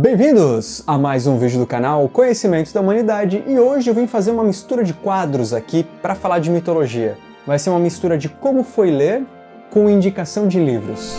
Bem-vindos a mais um vídeo do canal Conhecimentos da Humanidade, e hoje eu vim fazer uma mistura de quadros aqui para falar de mitologia. Vai ser uma mistura de como foi ler com indicação de livros.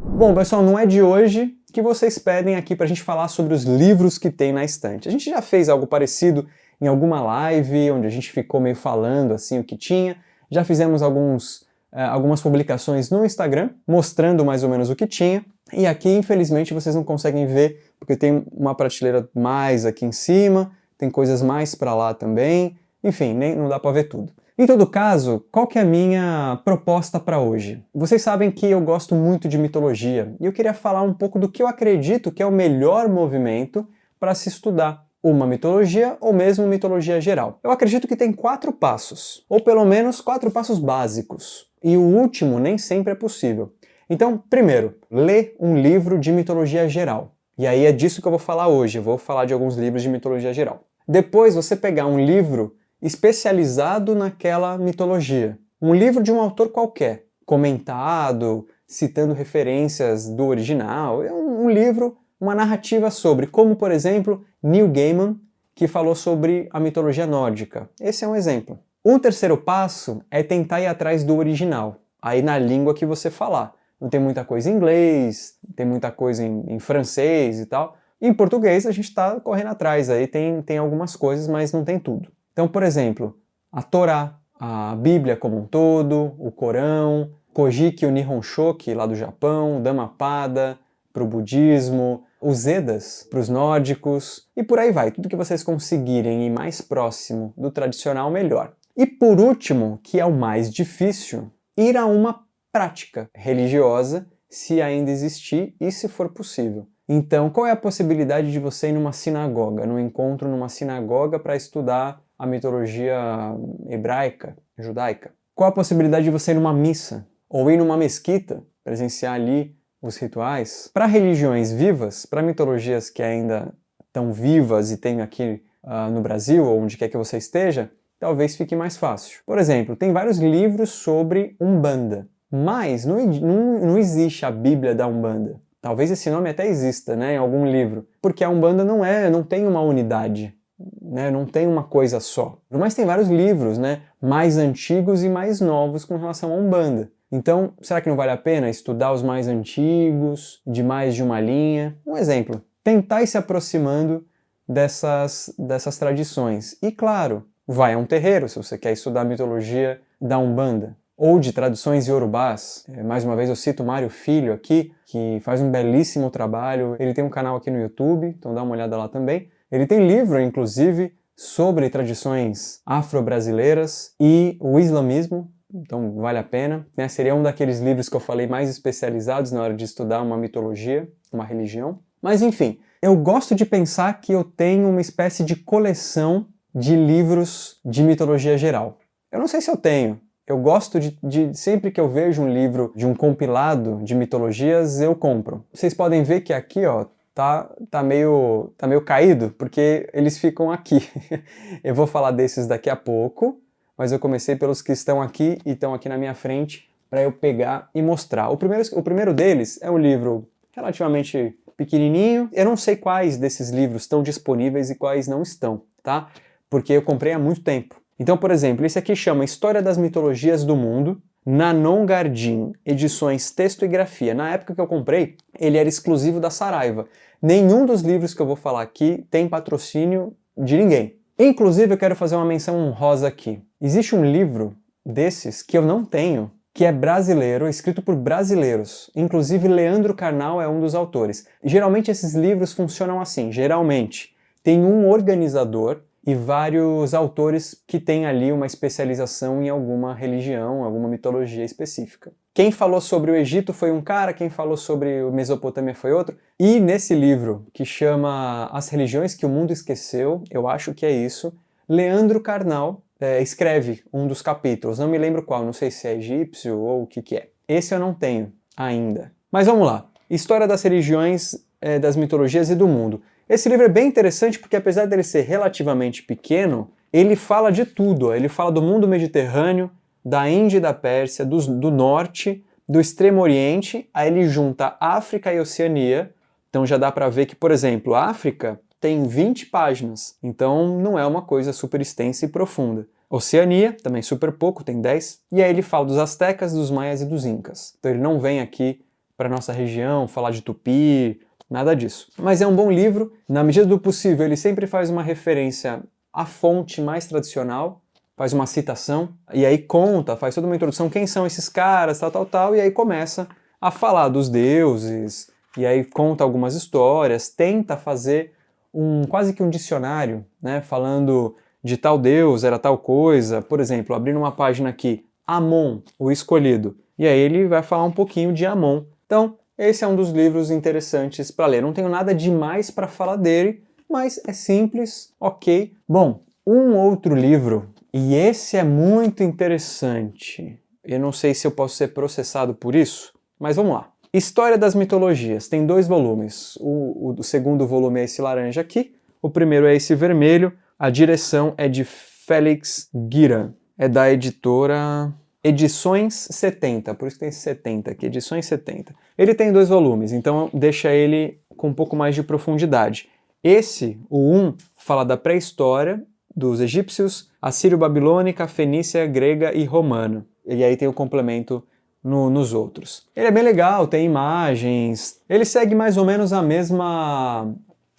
Bom, pessoal, não é de hoje que vocês pedem aqui para a gente falar sobre os livros que tem na estante. A gente já fez algo parecido em alguma live, onde a gente ficou meio falando assim o que tinha. Já fizemos algumas publicações no Instagram, mostrando mais ou menos o que tinha, e aqui infelizmente vocês não conseguem ver, porque tem uma prateleira mais aqui em cima, tem coisas mais para lá também, enfim, não dá para ver tudo. Em todo caso, qual que é a minha proposta para hoje? Vocês sabem que eu gosto muito de mitologia, e eu queria falar um pouco do que eu acredito que é o melhor movimento para se estudar uma mitologia ou mesmo mitologia geral. Eu acredito que tem 4 passos, ou pelo menos 4 passos básicos. E o último nem sempre é possível. Então, primeiro, lê um livro de mitologia geral. E aí é disso que eu vou falar hoje, eu vou falar de alguns livros de mitologia geral. Depois, você pegar um livro especializado naquela mitologia. Um livro de um autor qualquer, comentado, citando referências do original. É um livro, uma narrativa sobre, como por exemplo, Neil Gaiman, que falou sobre a mitologia nórdica. Esse é um exemplo. Um terceiro passo é tentar ir atrás do original, aí na língua que você falar. Não tem muita coisa em inglês, tem muita coisa em francês e tal. Em português a gente está correndo atrás, aí tem algumas coisas, mas não tem tudo. Então, por exemplo, a Torá, a Bíblia como um todo, o Corão, Kojiki o Nihon Shoki lá do Japão, Dhammapada para o budismo, os Vedas para os nórdicos e por aí vai. Tudo que vocês conseguirem ir mais próximo do tradicional, melhor. E por último, que é o mais difícil, ir a uma prática religiosa, se ainda existir e se for possível. Então, qual é a possibilidade de você ir numa sinagoga, num encontro numa sinagoga para estudar a mitologia hebraica, judaica? Qual a possibilidade de você ir numa missa? Ou ir numa mesquita, presenciar ali os rituais? Para religiões vivas, para mitologias que ainda estão vivas e tem aqui no Brasil, ou onde quer que você esteja, talvez fique mais fácil. Por exemplo, tem vários livros sobre Umbanda, mas não existe a Bíblia da Umbanda. Talvez esse nome até exista, né, em algum livro, porque a Umbanda não tem uma unidade, né, não tem uma coisa só. Mas tem vários livros, né, mais antigos e mais novos com relação à Umbanda. Então, será que não vale a pena estudar os mais antigos, de mais de uma linha? Um exemplo, tentar ir se aproximando dessas tradições. E claro, vai a um terreiro, se você quer estudar a mitologia da Umbanda, ou de tradições iorubás. Mais uma vez eu cito o Mário Filho aqui, que faz um belíssimo trabalho. Ele tem um canal aqui no YouTube, então dá uma olhada lá também. Ele tem livro, inclusive, sobre tradições afro-brasileiras e o islamismo, então vale a pena. Seria um daqueles livros que eu falei mais especializados na hora de estudar uma mitologia, uma religião. Mas enfim, eu gosto de pensar que eu tenho uma espécie de coleção de livros de mitologia geral. Eu não sei se eu tenho. Eu gosto de sempre que eu vejo um livro de um compilado de mitologias, eu compro. Vocês podem ver que aqui, ó, tá meio caído, porque eles ficam aqui. Eu vou falar desses daqui a pouco, mas eu comecei pelos que estão aqui e estão aqui na minha frente para eu pegar e mostrar. O primeiro deles é um livro relativamente pequenininho. Eu não sei quais desses livros estão disponíveis e quais não estão, tá? Porque eu comprei há muito tempo. Então, por exemplo, esse aqui chama História das Mitologias do Mundo, Nanon Gardim, edições texto e grafia. Na época que eu comprei, ele era exclusivo da Saraiva. Nenhum dos livros que eu vou falar aqui tem patrocínio de ninguém. Inclusive, eu quero fazer uma menção honrosa aqui. Existe um livro desses que eu não tenho, que é brasileiro, escrito por brasileiros. Inclusive, Leandro Carnal é um dos autores. Geralmente, esses livros funcionam assim. Geralmente, tem um organizador e vários autores que têm ali uma especialização em alguma religião, alguma mitologia específica. Quem falou sobre o Egito foi um cara, quem falou sobre a Mesopotâmia foi outro. E nesse livro, que chama As Religiões que o Mundo Esqueceu, eu acho que é isso, Leandro Carnal escreve um dos capítulos, não me lembro qual, não sei se é egípcio ou o que é. Esse eu não tenho ainda. Mas vamos lá. História das religiões, das mitologias e do mundo. Esse livro é bem interessante porque, apesar dele ser relativamente pequeno, ele fala de tudo. Ele fala do mundo mediterrâneo, da Índia e da Pérsia, do norte, do Extremo Oriente, aí ele junta África e Oceania, então já dá para ver que, por exemplo, a África tem 20 páginas, então não é uma coisa super extensa e profunda. Oceania, também super pouco, tem 10, e aí ele fala dos astecas, dos maias e dos incas. Então ele não vem aqui para nossa região falar de Tupi, nada disso. Mas é um bom livro, na medida do possível ele sempre faz uma referência à fonte mais tradicional, faz uma citação, e aí conta, faz toda uma introdução, quem são esses caras, tal, e aí começa a falar dos deuses, e aí conta algumas histórias, tenta fazer quase que um dicionário, né, falando de tal deus, era tal coisa, por exemplo, abrindo uma página aqui, Amon, o escolhido, e aí ele vai falar um pouquinho de Amon. Então, esse é um dos livros interessantes para ler. Não tenho nada demais para falar dele, mas é simples, ok. Bom, um outro livro, e esse é muito interessante, eu não sei se eu posso ser processado por isso, mas vamos lá. História das Mitologias, tem 2 volumes. O segundo volume é esse laranja aqui, o primeiro é esse vermelho, a direção é de Félix Guiran, é da editora Edições 70, por isso que tem 70 aqui, Edições 70. Ele tem 2 volumes, então deixa ele com um pouco mais de profundidade. Esse, o 1, fala da pré-história dos egípcios, assírio-babilônica, fenícia, grega e romana. E aí tem o complemento nos outros. Ele é bem legal, tem imagens, ele segue mais ou menos a mesma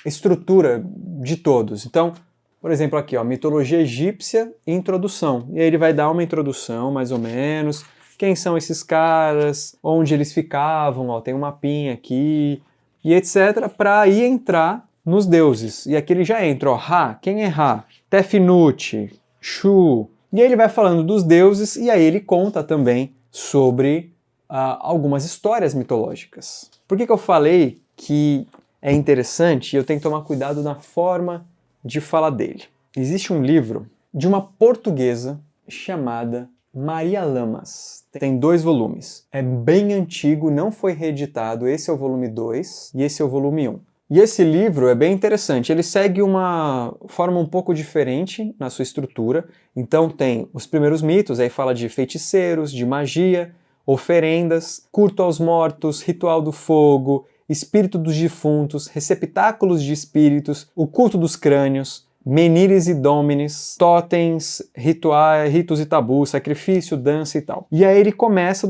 estrutura de todos. Então, por exemplo, aqui, ó, mitologia egípcia, introdução. E aí ele vai dar uma introdução, mais ou menos, quem são esses caras, onde eles ficavam, ó, tem um mapinha aqui, e etc, para aí entrar nos deuses. E aqui ele já entra, ó, Ra, quem é Ra? Tefnut, Shu. E aí ele vai falando dos deuses, e aí ele conta também sobre algumas histórias mitológicas. Por que eu falei que é interessante e eu tenho que tomar cuidado na forma de falar dele? Existe um livro de uma portuguesa chamada Maria Lamas. Tem 2 volumes. É bem antigo, não foi reeditado. Esse é o volume 2 e esse é o volume 1. E esse livro é bem interessante, ele segue uma forma um pouco diferente na sua estrutura. Então tem os primeiros mitos, aí fala de feiticeiros, de magia, oferendas, culto aos mortos, ritual do fogo, espírito dos defuntos, receptáculos de espíritos, o culto dos crânios, menires e domines, totens, rituais, ritos e tabus, sacrifício, dança e tal. E aí ele começa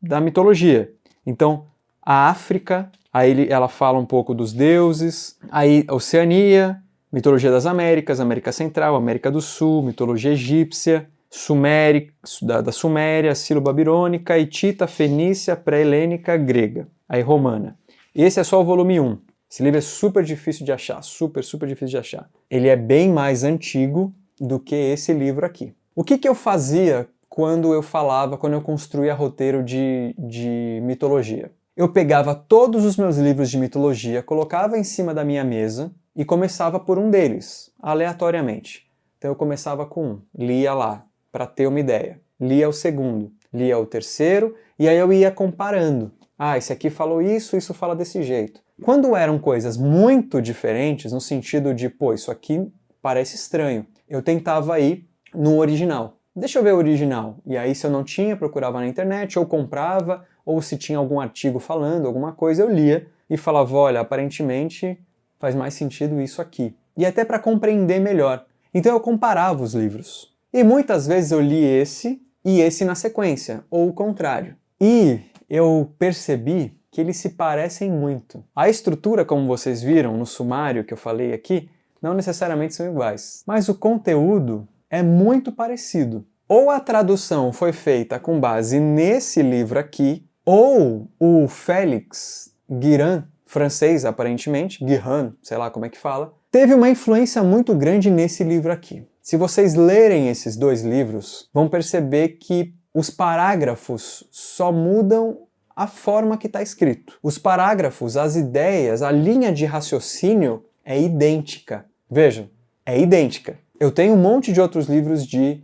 da mitologia. Então, a África, aí ela fala um pouco dos deuses, aí Oceania, mitologia das Américas, América Central, América do Sul, mitologia egípcia, da Suméria, Silo-Babilônica, Hitita, Fenícia, pré-helênica, grega, aí romana. Esse é só o volume 1. Esse livro é super difícil de achar, super difícil de achar. Ele é bem mais antigo do que esse livro aqui. O que eu fazia quando eu construía roteiro de mitologia? Eu pegava todos os meus livros de mitologia, colocava em cima da minha mesa e começava por um deles, aleatoriamente. Então eu começava com um, lia lá, para ter uma ideia. Lia o segundo, lia o terceiro, e aí eu ia comparando. Ah, esse aqui falou isso, isso fala desse jeito. Quando eram coisas muito diferentes, no sentido de, pô, isso aqui parece estranho, eu tentava ir no original. Deixa eu ver o original. E aí, se eu não tinha, procurava na internet, ou comprava, ou se tinha algum artigo falando, alguma coisa, eu lia e falava, olha, aparentemente faz mais sentido isso aqui. E até para compreender melhor. Então eu comparava os livros. E muitas vezes eu li esse e esse na sequência, ou o contrário. E eu percebi que eles se parecem muito. A estrutura, como vocês viram no sumário que eu falei aqui, não necessariamente são iguais. Mas o conteúdo é muito parecido. Ou a tradução foi feita com base nesse livro aqui, ou o Félix Guiran, francês aparentemente, Guiran, sei lá como é que fala, teve uma influência muito grande nesse livro aqui. Se vocês lerem esses 2 livros, vão perceber que os parágrafos só mudam a forma que está escrito. Os parágrafos, as ideias, a linha de raciocínio é idêntica. Vejam, é idêntica. Eu tenho um monte de outros livros de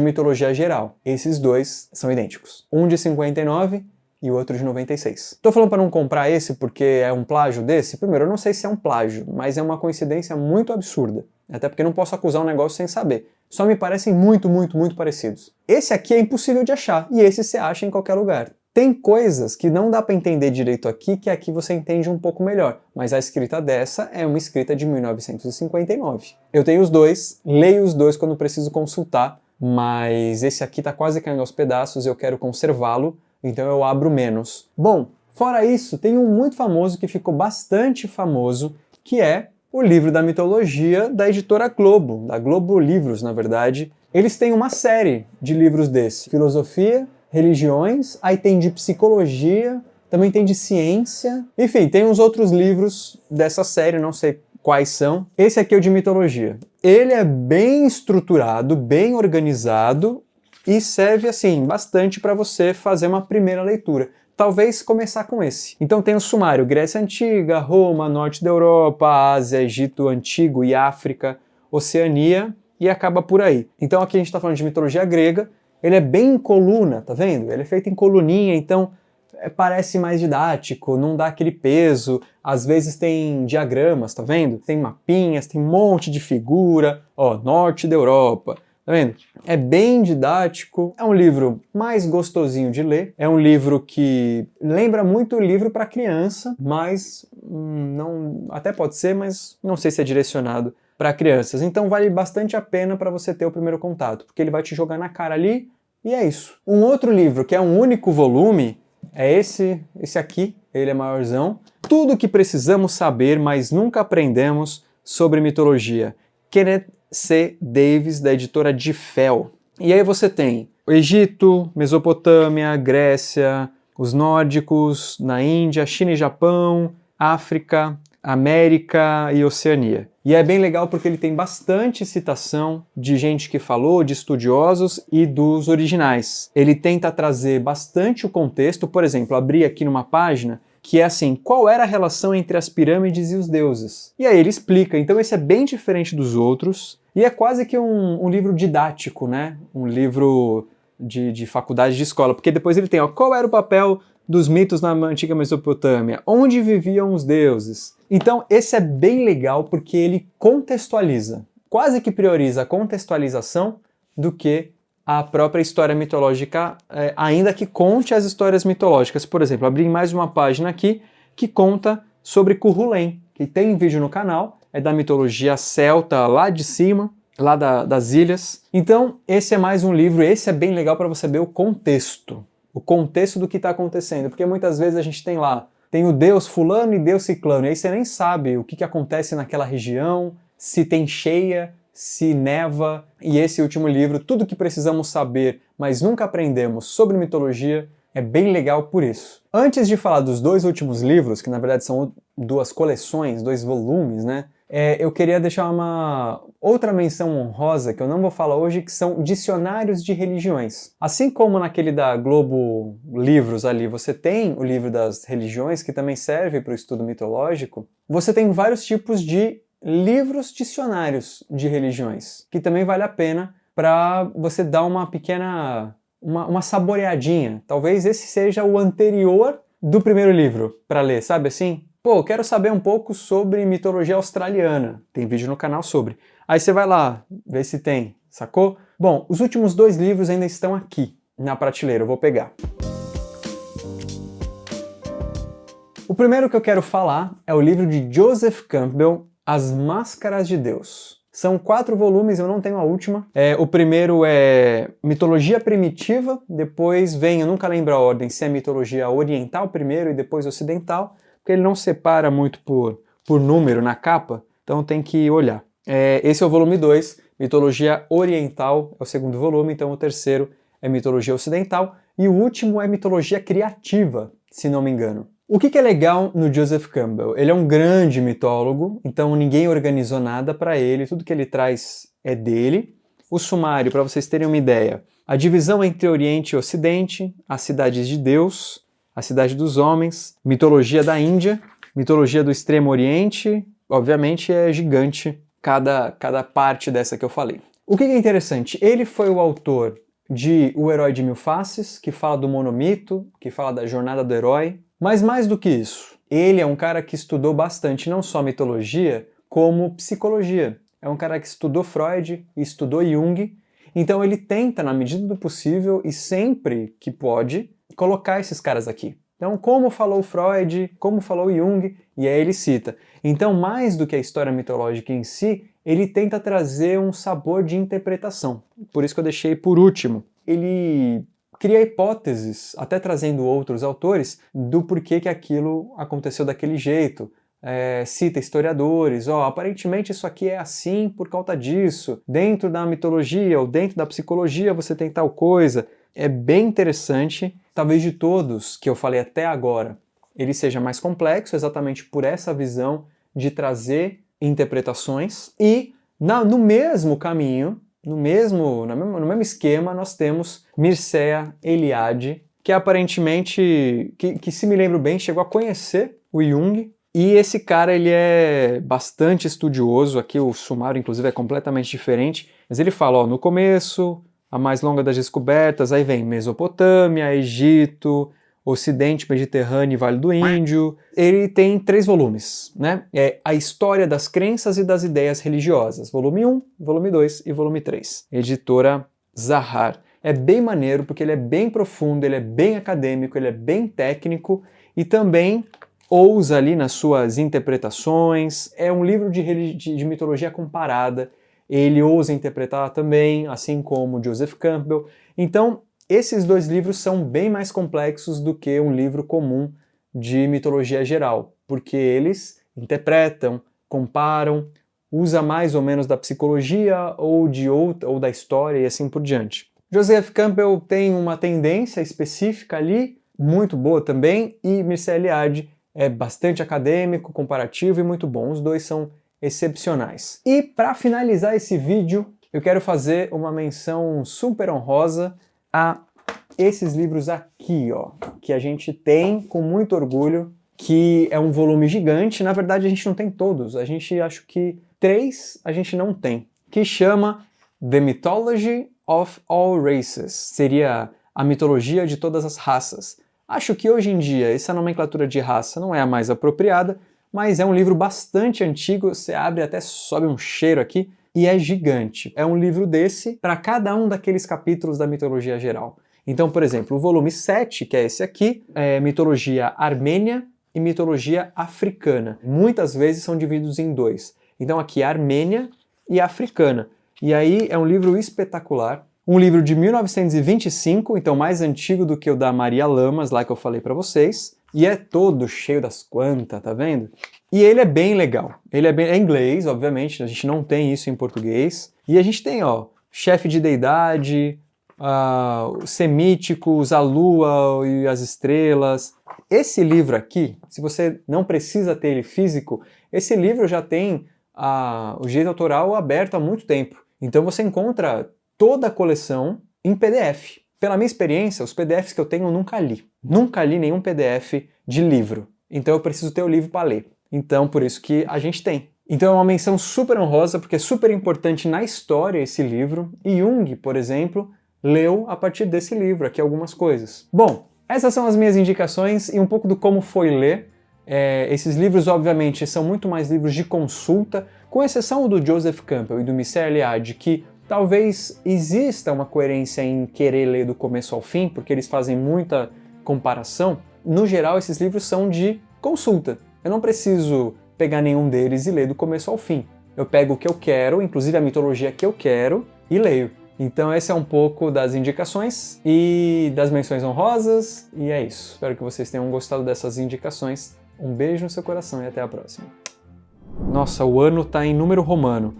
mitologia geral. Esses 2 são idênticos. Um de 59 e o outro de 96. Tô falando para não comprar esse porque é um plágio desse? Primeiro, eu não sei se é um plágio, mas é uma coincidência muito absurda. Até porque não posso acusar um negócio sem saber. Só me parecem muito parecidos. Esse aqui é impossível de achar, e esse você acha em qualquer lugar. Tem coisas que não dá para entender direito aqui, que aqui você entende um pouco melhor, mas a escrita dessa é uma escrita de 1959. Eu tenho os dois, leio os dois quando preciso consultar, mas esse aqui tá quase caindo aos pedaços, eu quero conservá-lo, então eu abro menos. Bom, fora isso, tem um muito famoso que ficou bastante famoso, que é o livro da mitologia da editora Globo, da Globo Livros, na verdade. Eles têm uma série de livros desse, filosofia, religiões, aí tem de psicologia, também tem de ciência, enfim, tem uns outros livros dessa série, não sei quais são. Esse aqui é o de mitologia. Ele é bem estruturado, bem organizado e serve, assim, bastante para você fazer uma primeira leitura. Talvez começar com esse. Então tem o sumário: Grécia Antiga, Roma, Norte da Europa, Ásia, Egito Antigo e África, Oceania, e acaba por aí. Então aqui a gente está falando de mitologia grega. Ele é bem em coluna, tá vendo? Ele é feito em coluninha, então parece mais didático, não dá aquele peso. Às vezes tem diagramas, tá vendo? Tem mapinhas, tem um monte de figura. Ó, Norte da Europa, tá vendo? É bem didático, é um livro mais gostosinho de ler, é um livro que lembra muito o livro para criança, mas não, até pode ser, mas não sei se é direcionado para crianças. Então vale bastante a pena para você ter o primeiro contato, porque ele vai te jogar na cara ali e é isso. Um outro livro que é um único volume é esse aqui, ele é maiorzão. Tudo o que precisamos saber, mas nunca aprendemos sobre mitologia. Kenneth C. Davis, da editora de Fel. E aí você tem o Egito, Mesopotâmia, Grécia, os nórdicos, na Índia, China e Japão, África, América e Oceania. E é bem legal porque ele tem bastante citação de gente que falou, de estudiosos e dos originais. Ele tenta trazer bastante o contexto, por exemplo, abri aqui numa página que é assim: qual era a relação entre as pirâmides e os deuses? E aí ele explica, então esse é bem diferente dos outros, e é quase que um livro didático, né? Um livro de faculdade, de escola, porque depois ele tem, ó, qual era o papel dos mitos na antiga Mesopotâmia, onde viviam os deuses. Então esse é bem legal porque ele contextualiza, quase que prioriza a contextualização do que a própria história mitológica, ainda que conte as histórias mitológicas. Por exemplo, abri mais uma página aqui que conta sobre Cuchulainn, que tem vídeo no canal, é da mitologia celta lá de cima, lá das ilhas. Então esse é mais um livro, esse é bem legal para você ver o contexto do que está acontecendo, porque muitas vezes a gente tem lá, tem o deus fulano e deus ciclano, e aí você nem sabe o que acontece naquela região, se tem cheia, se neva, e esse último livro, tudo que precisamos saber, mas nunca aprendemos sobre mitologia, é bem legal por isso. Antes de falar dos dois últimos livros, que na verdade são duas coleções, 2 volumes, né? Eu queria deixar uma outra menção honrosa, que eu não vou falar hoje, que são dicionários de religiões. Assim como naquele da Globo Livros ali, você tem o livro das religiões, que também serve para o estudo mitológico, você tem vários tipos de livros dicionários de religiões, que também vale a pena para você dar uma pequena, uma saboreadinha. Talvez esse seja o anterior do primeiro livro para ler, sabe assim? Pô, quero saber um pouco sobre mitologia australiana. Tem vídeo no canal sobre. Aí você vai lá, ver se tem, sacou? Bom, os últimos 2 livros ainda estão aqui, na prateleira, eu vou pegar. O primeiro que eu quero falar é o livro de Joseph Campbell, As Máscaras de Deus. São 4 volumes, eu não tenho a última. O primeiro é Mitologia Primitiva, depois vem, eu nunca lembro a ordem, se é Mitologia Oriental primeiro e depois Ocidental, porque ele não separa muito por número na capa, então tem que olhar. Esse é o volume 2, Mitologia Oriental é o segundo volume, então o terceiro é Mitologia Ocidental, e o último é Mitologia Criativa, se não me engano. O que é legal no Joseph Campbell? Ele é um grande mitólogo, então ninguém organizou nada para ele, tudo que ele traz é dele. O sumário, para vocês terem uma ideia, a divisão entre Oriente e Ocidente, as cidades de Deus, a cidade dos homens, mitologia da Índia, mitologia do Extremo Oriente, obviamente é gigante cada parte dessa que eu falei. O que é interessante? Ele foi o autor de O Herói de Mil Faces, que fala do monomito, que fala da jornada do herói, mas mais do que isso, ele é um cara que estudou bastante não só mitologia, como psicologia. É um cara que estudou Freud, estudou Jung, então ele tenta, na medida do possível e sempre que pode, colocar esses caras aqui. Então, como falou Freud, como falou Jung, e aí ele cita. Então, mais do que a história mitológica em si, ele tenta trazer um sabor de interpretação. Por isso que eu deixei por último. Ele cria hipóteses, até trazendo outros autores, do porquê que aquilo aconteceu daquele jeito. Cita historiadores, aparentemente isso aqui é assim por causa disso. Dentro da mitologia ou dentro da psicologia você tem tal coisa. É bem interessante. Talvez de todos que eu falei até agora, ele seja mais complexo, exatamente por essa visão de trazer interpretações. E no mesmo caminho, no mesmo esquema, nós temos Mircea Eliade, que aparentemente, que se me lembro bem, chegou a conhecer o Jung. E esse cara, ele é bastante estudioso. Aqui o sumário, inclusive, é completamente diferente. Mas ele fala, no começo, a mais longa das descobertas, aí vem Mesopotâmia, Egito, Ocidente Mediterrâneo e Vale do Índio. Ele tem 3 volumes, né? É a História das Crenças e das Ideias Religiosas, volume 1, volume 2 e volume 3. Editora Zahar. É bem maneiro porque ele é bem profundo, ele é bem acadêmico, ele é bem técnico e também ousa ali nas suas interpretações. É um livro de mitologia comparada. Ele ousa interpretar também, assim como Joseph Campbell. Então, esses 2 livros são bem mais complexos do que um livro comum de mitologia geral, porque eles interpretam, comparam, usa mais ou menos da psicologia ou da história e assim por diante. Joseph Campbell tem uma tendência específica ali, muito boa também, e Mircea Eliade é bastante acadêmico, comparativo e muito bom. Os 2 são excepcionais. E para finalizar esse vídeo, eu quero fazer uma menção super honrosa a esses livros aqui, que a gente tem com muito orgulho, que é um volume gigante. Na verdade, a gente não tem todos. A gente, acho que 3 a gente não tem, que chama The Mythology of All Races. Seria a mitologia de todas as raças. Acho que hoje em dia essa nomenclatura de raça não é a mais apropriada, mas é um livro bastante antigo, você abre até sobe um cheiro aqui, e é gigante. É um livro desse para cada um daqueles capítulos da mitologia geral. Então, por exemplo, o volume 7, que é esse aqui, é mitologia armênia e mitologia africana. Muitas vezes são divididos em 2. Então aqui é armênia e africana. E aí é um livro espetacular. Um livro de 1925, então mais antigo do que o da Maria Lamas, lá que eu falei para vocês. E é todo cheio das quantas, tá vendo? E ele é bem legal. Ele é inglês, obviamente, a gente não tem isso em português. E a gente tem, chefe de deidade, semíticos, a lua e as estrelas. Esse livro aqui, se você não precisa ter ele físico, esse livro já tem o direito autoral aberto há muito tempo. Então você encontra toda a coleção em PDF. Pela minha experiência, os PDFs que eu tenho eu nunca li. Nunca li nenhum PDF de livro. Então eu preciso ter o livro para ler. Então por isso que a gente tem. Então é uma menção super honrosa, porque é super importante na história esse livro. E Jung, por exemplo, leu a partir desse livro aqui algumas coisas. Bom, essas são as minhas indicações e um pouco do como foi ler. Esses livros, obviamente, são muito mais livros de consulta, com exceção do Joseph Campbell e do Mircea Eliade, que talvez exista uma coerência em querer ler do começo ao fim, porque eles fazem muita comparação. No geral, esses livros são de consulta. Eu não preciso pegar nenhum deles e ler do começo ao fim. Eu pego o que eu quero, inclusive a mitologia que eu quero, e leio. Então esse é um pouco das indicações e das menções honrosas, e é isso. Espero que vocês tenham gostado dessas indicações. Um beijo no seu coração e até a próxima. Nossa, o ano tá em número romano.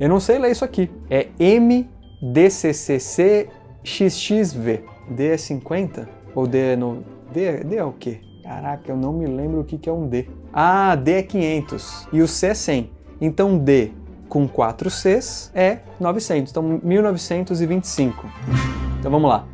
Eu não sei ler isso aqui. É MDCCCXXV. D é 50? Ou D é no... D é o quê? Caraca, eu não me lembro o que é um D. Ah, D é 500 e o C é 100. Então D com 4 Cs é 900. Então 1925. Então vamos lá.